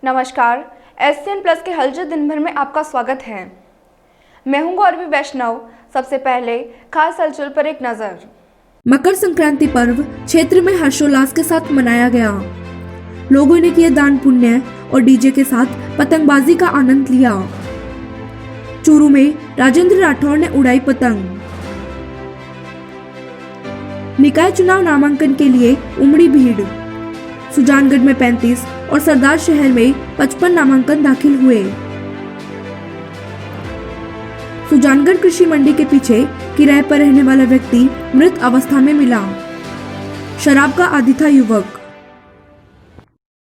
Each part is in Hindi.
नमस्कार, SCN प्लस के हलचल दिन भर में आपका स्वागत है। मैं हूं गौरवी वैष्णव। सबसे पहले खास हलचल पर एक नजर। मकर संक्रांति पर्व क्षेत्र में हर्षोल्लास के साथ मनाया गया। लोगों ने किए दान पुण्य और डीजे के साथ पतंगबाजी का आनंद लिया। चूरू में राजेंद्र राठौर ने उड़ाई पतंग। निकाय चुनाव नामांकन के लिए उमड़ी भीड़। सुजानगढ़ में 35 और सरदार शहर में 55 नामांकन दाखिल हुए। सुजानगढ़ कृषि मंडी के पीछे किराए पर रहने वाला व्यक्ति मृत अवस्था में मिला। शराब का आदी था युवक।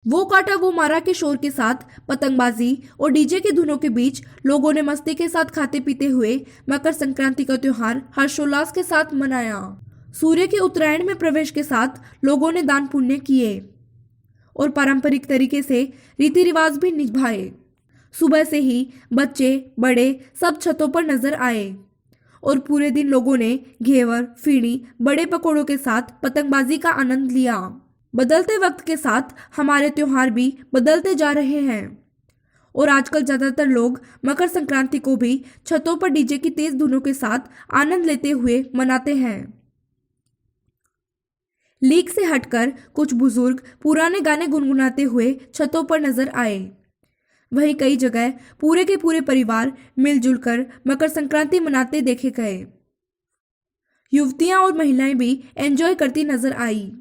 वो काटा वो मारा के शोर के साथ पतंगबाजी और डीजे के धुनों के बीच लोगों ने मस्ती के साथ खाते पीते हुए मकर संक्रांति का त्योहार हर्षोल्लास के साथ मनाया। सूर्य के उत्तरायण में प्रवेश के साथ लोगों ने दान पुण्य किए और पारंपरिक तरीके से रीति रिवाज भी निभाए। सुबह से ही बच्चे बड़े सब छतों पर नजर आए और पूरे दिन लोगों ने घेवर, फीणी, बड़े पकौड़ों के साथ पतंगबाजी का आनंद लिया। बदलते वक्त के साथ हमारे त्योहार भी बदलते जा रहे हैं और आजकल ज्यादातर लोग मकर संक्रांति को भी छतों पर डीजे की तेज धुनों के साथ आनंद लेते हुए मनाते हैं। लीक से हटकर कुछ बुजुर्ग पुराने गाने गुनगुनाते हुए छतों पर नजर आए। वहीं कई जगह पूरे के पूरे परिवार मिलजुल कर मकर संक्रांति मनाते देखे गए। युवतियां और महिलाएं भी एंजॉय करती नजर आई।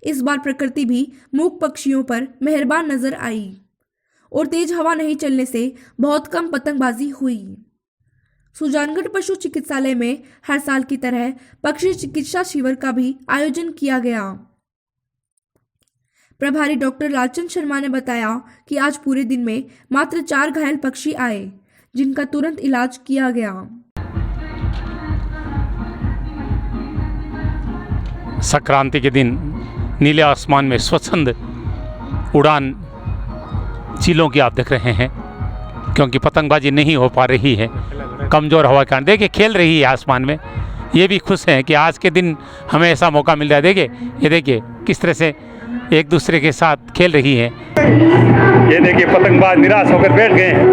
इस बार प्रकृति भी मूक पक्षियों पर मेहरबान नजर आई और तेज हवा नहीं चलने से बहुत कम पतंगबाजी हुई। सुजानगढ़ पशु चिकित्सालय में हर साल की तरह पक्षी चिकित्सा शिविर का भी आयोजन किया गया। प्रभारी डॉक्टर लालचंद शर्मा ने बताया कि आज पूरे दिन में मात्र 4 घायल पक्षी आए, जिनका तुरंत इलाज किया गया। संक्रांति के दिन नीले आसमान में स्वच्छंद उड़ान चीलों की आप देख रहे हैं, क्योंकि पतंगबाजी नहीं हो पा रही है कमज़ोर हवा के कारण। देखिए खेल रही है आसमान में। ये भी खुश हैं कि आज के दिन हमें ऐसा मौका मिल रहा है। देखिए, ये देखिए किस तरह से एक दूसरे के साथ खेल रही है। ये देखिए पतंगबाज निराश होकर बैठ गए हैं।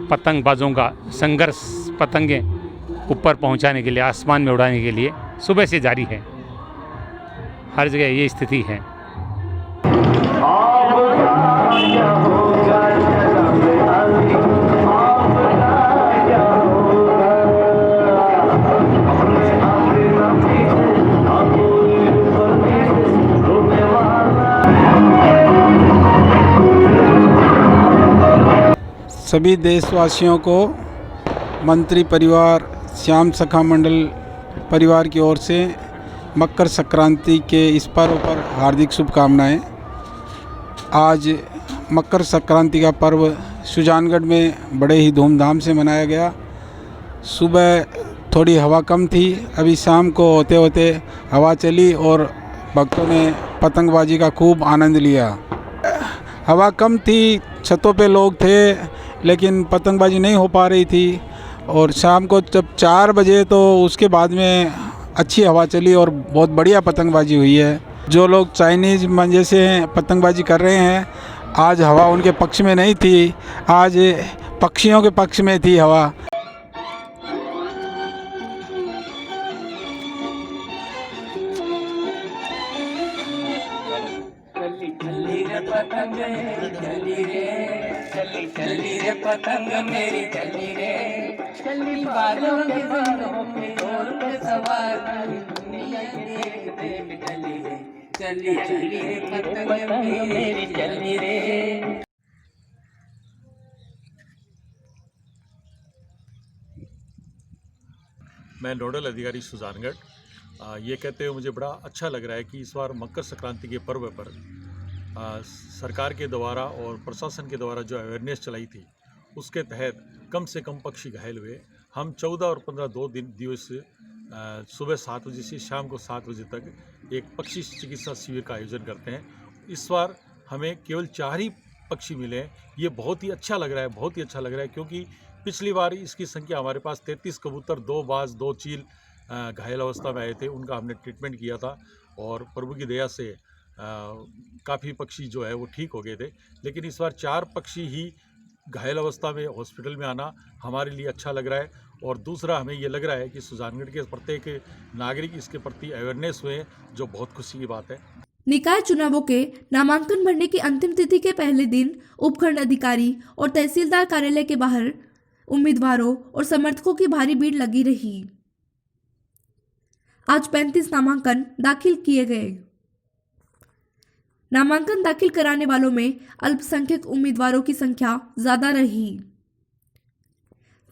पतंगबाजों का संघर्ष पतंगें ऊपर पहुंचाने के लिए, आसमान में उड़ाने के लिए सुबह से जारी है। हर जगह ये स्थिति है। सभी देशवासियों को मंत्री परिवार श्याम सखा मंडल परिवार की ओर से मकर संक्रांति के इस पर्व पर हार्दिक शुभकामनाएं। आज मकर संक्रांति का पर्व सुजानगढ़ में बड़े ही धूमधाम से मनाया गया। सुबह थोड़ी हवा कम थी, अभी शाम को होते होते हवा चली और भक्तों ने पतंगबाजी का खूब आनंद लिया। हवा कम थी, छतों पे लोग थे, लेकिन पतंगबाजी नहीं हो पा रही थी। और शाम को जब 4 बजे तो उसके बाद में अच्छी हवा चली और बहुत बढ़िया पतंगबाजी हुई है। जो लोग चाइनीज़ मंजे से पतंगबाजी कर रहे हैं, आज हवा उनके पक्ष में नहीं थी, आज पक्षियों के पक्ष में थी हवा। चली रे पतंग मेरी चली रे, चली बालों के बालों पे और पे सवार दुनिया देख देख चली रे, चली चली रे पतंग मेरी चली रे। मैं नोडल अधिकारी सुजानगढ़। ये कहते हुए मुझे बड़ा अच्छा लग रहा है कि इस बार मकर संक्रांति के पर्व पर सरकार के द्वारा और प्रशासन के द्वारा जो अवेयरनेस चलाई थी, उसके तहत कम से कम पक्षी घायल हुए। हम 14 और 15 2 दिवस सुबह 7 बजे से शाम को 7 बजे तक एक पक्षी चिकित्सा शिविर का आयोजन करते हैं। इस बार हमें केवल 4 ही पक्षी मिले हैं। ये बहुत ही अच्छा लग रहा है, बहुत ही अच्छा लग रहा है, क्योंकि पिछली बार इसकी संख्या हमारे पास 33 कबूतर, 2 बाज, 2 चील घायल अवस्था में आए थे, उनका हमने ट्रीटमेंट किया था और प्रभु की दया से काफ़ी पक्षी जो है वो ठीक हो गए थे। लेकिन इस बार 4 पक्षी ही घायल अवस्था में हॉस्पिटल में आना हमारे लिए अच्छा लग रहा है। और दूसरा हमें ये लग रहा है कि सुजानगढ़ के प्रत्येक नागरिक इसके प्रति अवेयरनेस हुए हैं, जो बहुत खुशी की बात है। निकाय चुनावों के नामांकन भरने की अंतिम तिथि के पहले दिन उपखंड अधिकारी और तहसीलदार कार्यालय के बाहर उम्मीदवारों और समर्थकों की भारी भीड़ लगी रही। आज 35 नामांकन दाखिल किए गए। नामांकन दाखिल कराने वालों में अल्पसंख्यक उम्मीदवारों की संख्या ज्यादा रही।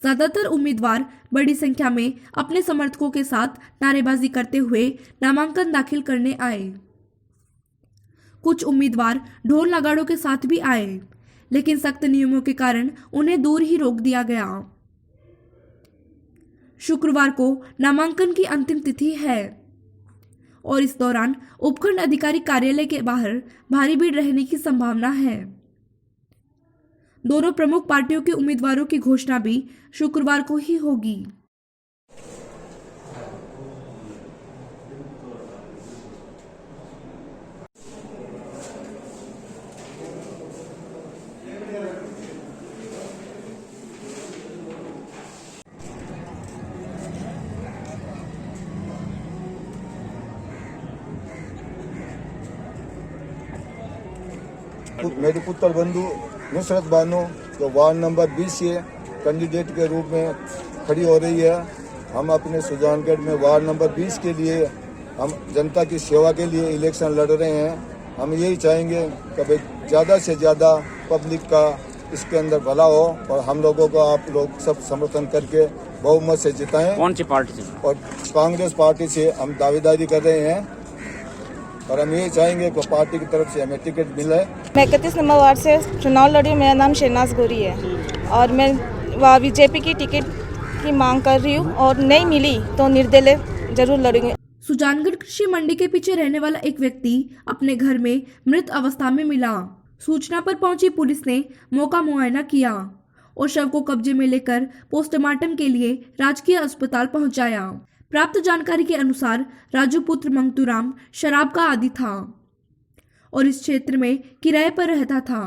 ज्यादातर उम्मीदवार बड़ी संख्या में अपने समर्थकों के साथ नारेबाजी करते हुए नामांकन दाखिल करने आए। कुछ उम्मीदवार ढोल नगाड़ों के साथ भी आए, लेकिन सख्त नियमों के कारण उन्हें दूर ही रोक दिया गया। शुक्रवार को नामांकन की अंतिम तिथि है और इस दौरान उपखंड अधिकारी कार्यालय के बाहर भारी भीड़ रहने की संभावना है। दोनों प्रमुख पार्टियों के उम्मीदवारों की घोषणा भी शुक्रवार को ही होगी। मेरे पुत्र बंधु नुसरत बानो जो वार्ड नंबर 20 से कैंडिडेट के रूप में खड़ी हो रही है। हम अपने सुजानगढ़ में वार्ड नंबर 20 के लिए हम जनता की सेवा के लिए इलेक्शन लड़ रहे हैं। हम यही चाहेंगे कि भाई ज़्यादा से ज़्यादा पब्लिक का इसके अंदर भला हो और हम लोगों को आप लोग सब समर्थन करके बहुमत से जिताएं। कौन सी पार्टी से? और कांग्रेस पार्टी से हम दावेदारी कर रहे हैं और हम ये चाहेंगे कि पार्टी की तरफ से हमें टिकट मिले। मैं 31 नंबर वार्ड से चुनाव लड़ी हूँ। मेरा नाम शहनाज गोरी है और मैं बीजेपी की टिकट की मांग कर रही हूँ और नहीं मिली तो निर्दलीय जरूर लड़ेंगे। सुजानगढ़ कृषि मंडी के पीछे रहने वाला एक व्यक्ति अपने घर में मृत अवस्था में मिला। सूचना पर पहुंची पुलिस ने मौका मुआयना किया और शव को कब्जे में लेकर पोस्टमार्टम के लिए राजकीय अस्पताल पहुंचाया। प्राप्त जानकारी के अनुसार राजू पुत्र मंगतूराम शराब का आदी था और इस क्षेत्र में किराए पर रहता था।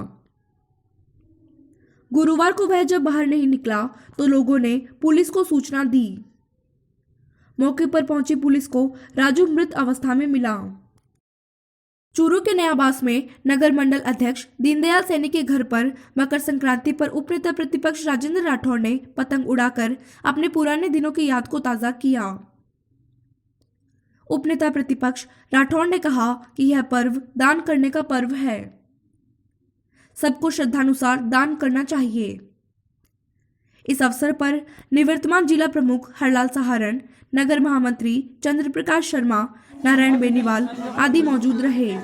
गुरुवार को वह जब बाहर नहीं निकला तो लोगों ने पुलिस को सूचना दी। मौके पर पहुंची पुलिस को राजू मृत अवस्था में मिला। चूरू के नयाबास में नगर मंडल अध्यक्ष दीनदयाल सैनी के घर पर मकर संक्रांति पर उपनेता प्रतिपक्ष राजेंद्र राठौड़ ने पतंग उड़ाकर अपने पुराने दिनों की याद को ताजा किया। उपनेता प्रतिपक्ष राठौड़ ने कहा कि यह पर्व दान करने का पर्व है। सबको श्रद्धानुसार दान करना चाहिए। इस अवसर पर निवर्तमान जिला प्रमुख हरलाल सहारण, नगर महामंत्री चंद्र प्रकाश शर्मा, नारायण बेनीवाल आदि मौजूद रहे।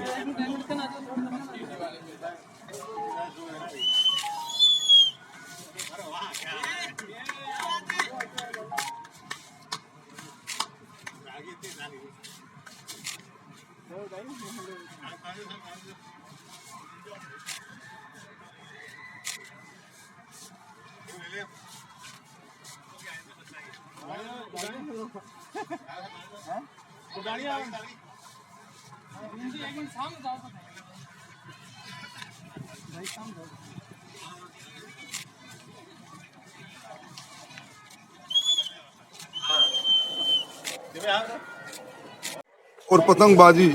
और पतंगबाजी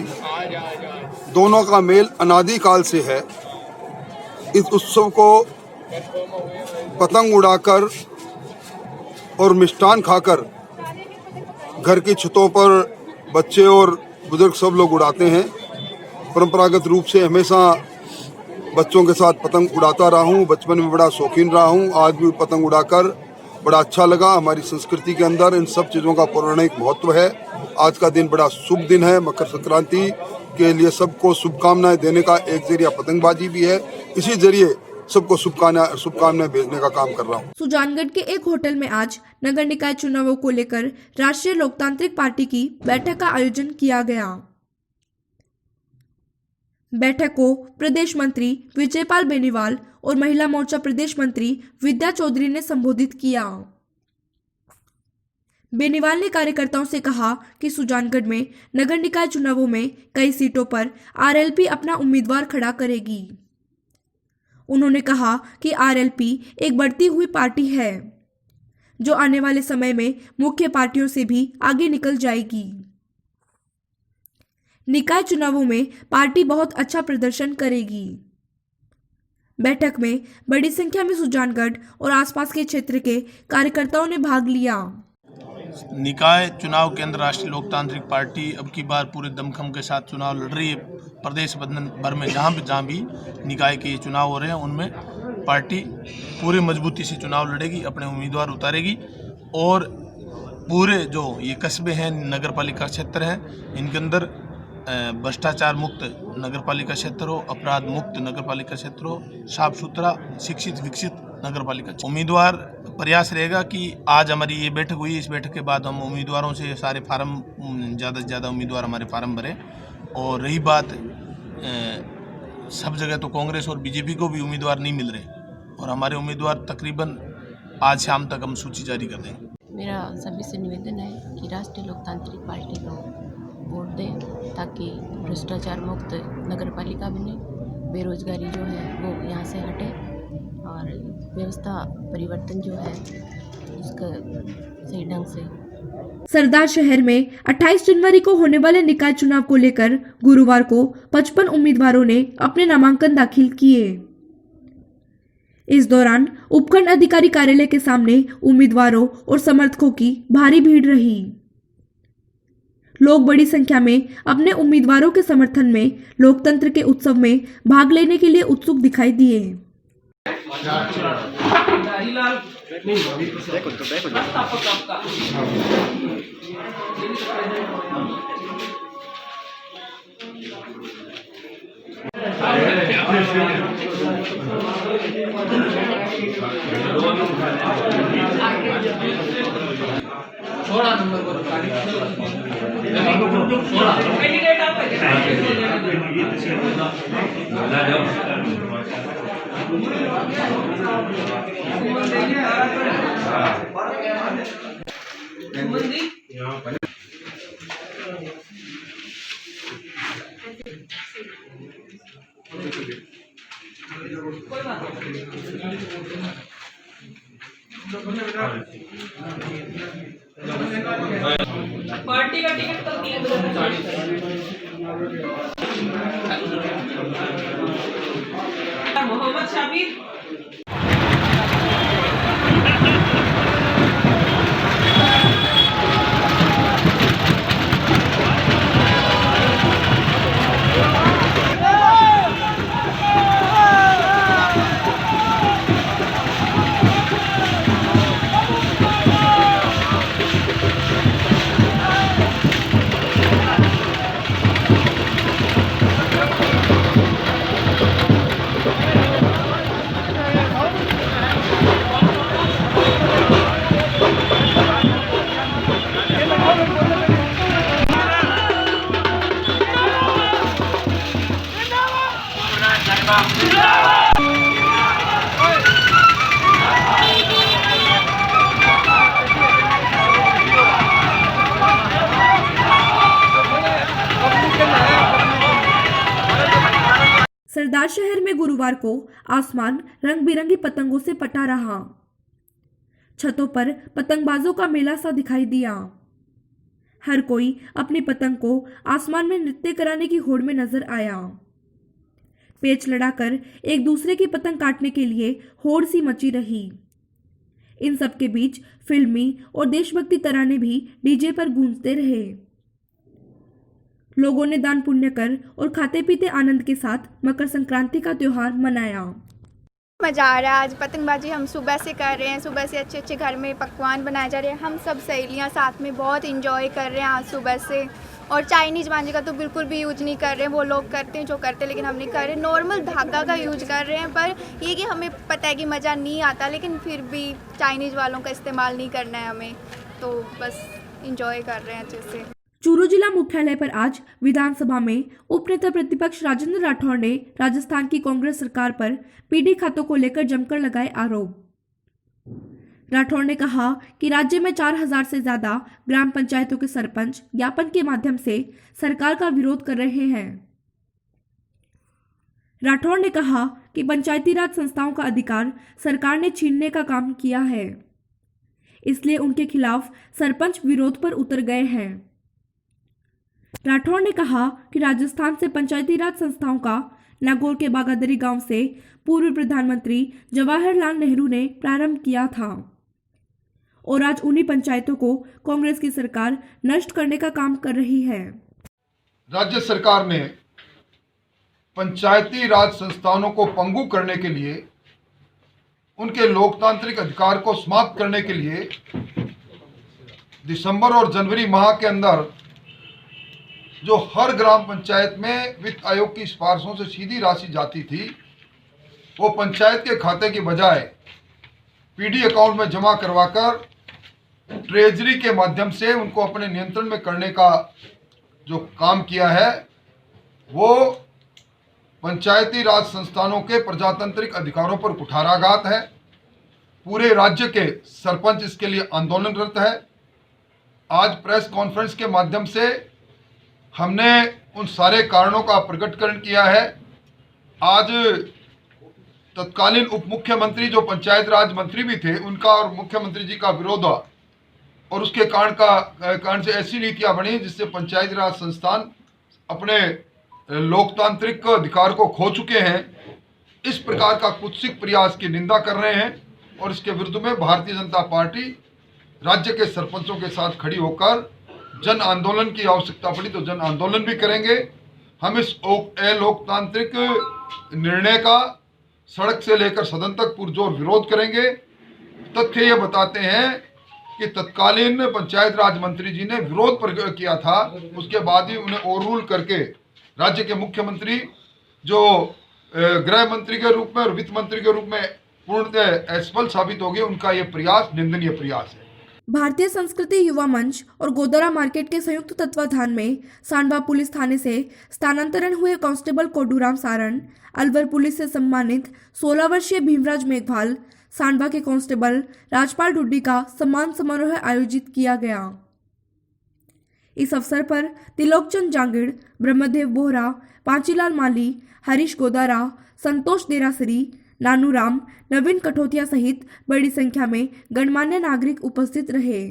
दोनों का मेल अनादिकाल से है। इस उत्सव को पतंग उड़ाकर और मिष्ठान खाकर घर की छतों पर बच्चे और बुजुर्ग सब लोग उड़ाते हैं। परंपरागत रूप से हमेशा बच्चों के साथ पतंग उड़ाता रहा हूँ। बचपन में बड़ा शौकीन रहा हूँ। आज भी पतंग उड़ाकर बड़ा अच्छा लगा। हमारी संस्कृति के अंदर इन सब चीज़ों का पौराणिक महत्व है। आज का दिन बड़ा शुभ दिन है। मकर संक्रांति के लिए सबको शुभकामनाएं देने का एक जरिया पतंगबाजी भी है। इसी जरिए सबको शुभकामनाएं भेजने का काम कर रहा हूँ। सुजानगढ़ के एक होटल में आज नगर निकाय चुनावों को लेकर राष्ट्रीय लोकतांत्रिक पार्टी की बैठक का आयोजन किया गया। बैठक को प्रदेश मंत्री विजयपाल बेनीवाल और महिला मोर्चा प्रदेश मंत्री विद्या चौधरी ने संबोधित किया। बेनीवाल ने कार्यकर्ताओं से कहा कि सुजानगढ़ में नगर निकाय चुनावों में कई सीटों पर आरएलपी अपना उम्मीदवार खड़ा करेगी। उन्होंने कहा कि आरएलपी एक बढ़ती हुई पार्टी है जो आने वाले समय में मुख्य पार्टियों से भी आगे निकल जाएगी। निकाय चुनावों में पार्टी बहुत अच्छा प्रदर्शन करेगी। बैठक में बड़ी संख्या में सुजानगढ़ और आसपास के क्षेत्र के कार्यकर्ताओं ने भाग लिया। निकाय चुनाव के अंदर राष्ट्रीय लोकतांत्रिक पार्टी अब की बार पूरे दमखम के साथ चुनाव लड़ रही है। प्रदेश भर में जहाँ भी निकाय के चुनाव हो रहे हैं उनमें पार्टी पूरी मजबूती से चुनाव लड़ेगी, अपने उम्मीदवार उतारेगी और पूरे जो ये कस्बे हैं, नगर पालिका क्षेत्र हैं, इनके अंदर भ्रष्टाचार मुक्त नगर पालिका क्षेत्र हो, अपराध मुक्त नगर पालिका क्षेत्र हो, साफ सुथरा शिक्षित विकसित नगर पालिका। उम्मीदवार प्रयास रहेगा कि आज हमारी ये बैठक हुई, इस बैठक के बाद हम उम्मीदवारों से सारे फार्म ज़्यादा से ज़्यादा उम्मीदवार हमारे फार्म भरें। और रही बात सब जगह तो कांग्रेस और बीजेपी को भी उम्मीदवार नहीं मिल रहे और हमारे उम्मीदवार तकरीबन आज शाम तक हम सूची जारी कर देंगे। मेरा सभी से निवेदन है कि राष्ट्रीय लोकतांत्रिक पार्टी को वोट दें ताकि भ्रष्टाचार मुक्त नगर पालिका बने, बेरोजगारी जो है वो यहाँ से हटे और व्यवस्था परिवर्तन जो है उसका सही ढंग से। सरदार शहर में 28 जनवरी को होने वाले निकाय चुनाव को लेकर गुरुवार को 55 उम्मीदवारों ने अपने नामांकन दाखिल किए। इस दौरान उपखंड अधिकारी कार्यालय के सामने उम्मीदवारों और समर्थकों की भारी भीड़ रही। लोग बड़ी संख्या में अपने उम्मीदवारों के समर्थन में लोकतंत्र के उत्सव में भाग लेने के लिए उत्सुक दिखाई दिए। पार्टी का टिकट तो मोहम्मद शाबिर। सरदार शहर में गुरुवार को आसमान रंग बिरंगी पतंगों से पटा रहा। छतों पर पतंगबाजों का मेला सा दिखाई दिया। हर कोई अपनी पतंग को आसमान में नृत्य कराने की होड़ में नजर आया। पेच लड़ाकर एक दूसरे की पतंग काटने के लिए होड़ सी मची रही। इन सब के बीच फिल्मी और देशभक्ति तराने भी डीजे पर गूंजते रहे। लोगों ने दान पुण्य कर और खाते पीते आनंद के साथ मकर संक्रांति का त्योहार मनाया। मज़ा आ रहा है। आज पतंगबाजी हम सुबह से कर रहे हैं, सुबह से अच्छे अच्छे घर में पकवान बनाए जा रहे हैं। हम सब सहेलियां साथ में बहुत इंजॉय कर रहे हैं आज सुबह से। और चाइनीज़ बांजी का तो बिल्कुल भी यूज नहीं कर रहे हैं। वो लोग करते हैं जो करते हैं, लेकिन हम नहीं कर रहे। नॉर्मल धागा का यूज कर रहे हैं, पर ये कि हमें पता है कि मज़ा नहीं आता, लेकिन फिर भी चाइनीज़ वालों का इस्तेमाल नहीं करना है हमें, तो बस इंजॉय कर रहे हैं अच्छे से। चूरू जिला मुख्यालय पर आज विधानसभा में उपनेता प्रतिपक्ष राजेंद्र राठौड़ ने राजस्थान की कांग्रेस सरकार पर पीडी खातों को लेकर जमकर लगाए आरोप। राठौड़ ने कहा कि राज्य में 4000 से ज्यादा ग्राम पंचायतों के सरपंच ज्ञापन के माध्यम से सरकार का विरोध कर रहे हैं। राठौड़ ने कहा कि पंचायती राज संस्थाओं का अधिकार सरकार ने छीनने का काम किया है, इसलिए उनके खिलाफ सरपंच विरोध पर उतर गए हैं। राठौड़ ने कहा कि राजस्थान से पंचायती राज संस्थाओं का नागौर के बागादरी गांव से पूर्व प्रधानमंत्री जवाहरलाल नेहरू ने प्रारंभ किया था और आज उन्हीं पंचायतों को कांग्रेस की सरकार नष्ट करने का काम कर रही है। राज्य सरकार ने पंचायती राज संस्थानों को पंगु करने के लिए, उनके लोकतांत्रिक अधिकार को समाप्त करने के लिए दिसंबर और जनवरी माह के अंदर जो हर ग्राम पंचायत में वित्त आयोग की सिफारिशों से सीधी राशि जाती थी, वो पंचायत के खाते की बजाय पीडी अकाउंट में जमा करवाकर ट्रेजरी के माध्यम से उनको अपने नियंत्रण में करने का जो काम किया है, वो पंचायती राज संस्थानों के प्रजातांत्रिक अधिकारों पर कुठाराघात है। पूरे राज्य के सरपंच इसके लिए आंदोलनरत है। आज प्रेस कॉन्फ्रेंस के माध्यम से हमने उन सारे कारणों का प्रकटीकरण किया है। आज तत्कालीन उप मुख्यमंत्री जो पंचायत राज मंत्री भी थे, उनका और मुख्यमंत्री जी का विरोध हुआ और उसके कारण से ऐसी नीतियां बनी जिससे पंचायती राज संस्थान अपने लोकतांत्रिक अधिकार को खो चुके हैं। इस प्रकार का कुत्सित प्रयास की निंदा कर रहे हैं और इसके विरुद्ध में भारतीय जनता पार्टी राज्य के सरपंचों के साथ खड़ी होकर जन आंदोलन की आवश्यकता पड़ी तो जन आंदोलन भी करेंगे। हम इस अलोकतांत्रिक निर्णय का सड़क से लेकर सदन तक पुरजोर विरोध करेंगे। तथ्य ये बताते हैं कि तत्कालीन पंचायत राज मंत्री जी ने विरोध किया था, उसके बाद ही उन्हें ओवररूल करके राज्य के मुख्यमंत्री जो गृह मंत्री के रूप में और वित्त मंत्री के रूप में पूर्णतः असफल साबित हो गए। उनका ये प्रयास निंदनीय प्रयास है। भारतीय संस्कृति युवा मंच और गोदरा मार्केट के संयुक्त तत्वाधान में सांडवा पुलिस थाने से स्थानांतरण हुए कांस्टेबल कोडूराम सारण, अलवर पुलिस से सम्मानित 16 वर्षीय भीमराज मेघवाल, सांडवा के कांस्टेबल राजपाल डुड्डी का सम्मान समारोह आयोजित किया गया। इस अवसर पर तिलोकचंद जांगिड़, ब्रह्मदेव बोहरा, पांचीलाल माली, हरीश गोदारा, संतोष देरासरी, नानू राम, नवीन कठोतिया सहित बड़ी संख्या में गणमान्य नागरिक उपस्थित रहे।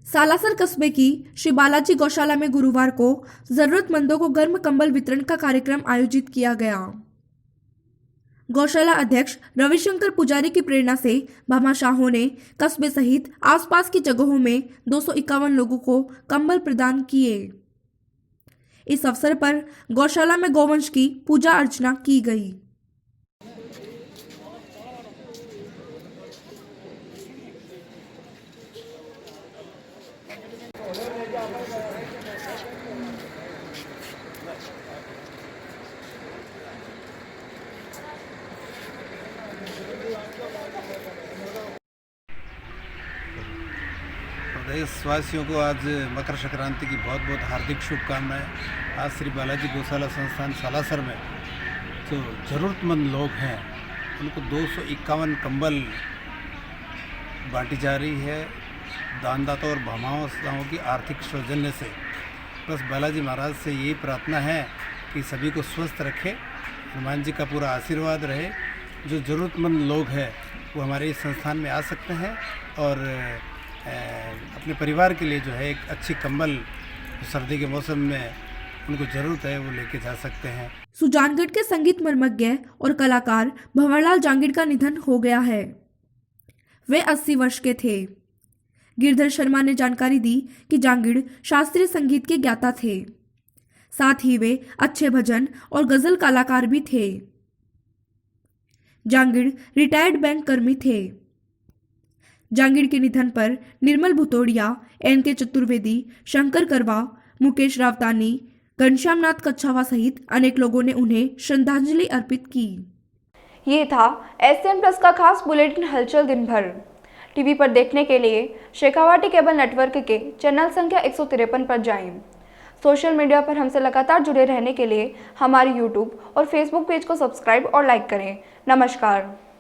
सालासर कस्बे की श्री बालाजी गौशाला में गुरुवार को जरूरतमंदों को गर्म कंबल वितरण का कार्यक्रम आयोजित किया गया। गौशाला अध्यक्ष रविशंकर पुजारी की प्रेरणा से भामा शाहों ने कस्बे सहित आसपास की जगहों में 251 लोगों को कंबल प्रदान किए। इस अवसर पर गौशाला में गौवंश की पूजा अर्चना की गई। प्रदेशवासियों को आज मकर संक्रांति की बहुत बहुत हार्दिक शुभकामनाएं। आज श्री बालाजी गौशाला संस्थान सालासर में जो ज़रूरतमंद लोग हैं उनको 251 कंबल बांटी जा रही है दानदाता और भामाओं की आर्थिक सौजन्य से। बस बालाजी महाराज से यही प्रार्थना है कि सभी को स्वस्थ रखे, हनुमान जी का पूरा आशीर्वाद रहे। जो ज़रूरतमंद लोग हैं वो हमारे इस संस्थान में आ सकते हैं और अपने परिवार के लिए जो है एक अच्छी कंबल सर्दी के मौसम में उनको ज़रूरत है वो लेके जा सकते हैं। सुजानगढ़ के संगीत मर्मज्ञ और कलाकार भंवरलाल जांगिड़ का निधन हो गया है। वे 80 वर्ष के थे। गिरधर शर्मा ने जानकारी दी कि जांगिड़ शास्त्रीय संगीत के ज्ञाता थे, साथ ही वे अच्छे भजन और गजल कलाकार भी थे। जांगिड़ रिटायर्ड बैंक कर्मी थे। जांगिड़ के निधन पर निर्मल भुतोड़िया, एन.के. चतुर्वेदी, शंकर करवा, मुकेश रावतानी, घनश्यामनाथ कच्छावा सहित अनेक लोगों ने उन्हें श्रद्धांजलि अर्पित की। ये था SN+ का खास बुलेटिन हलचल दिन भर। टीवी पर देखने के लिए शेखावाटी केबल नेटवर्क के चैनल संख्या 153 पर जाएं। सोशल मीडिया पर हमसे लगातार जुड़े रहने के लिए हमारे यूट्यूब और फेसबुक पेज को सब्सक्राइब और लाइक करें। नमस्कार।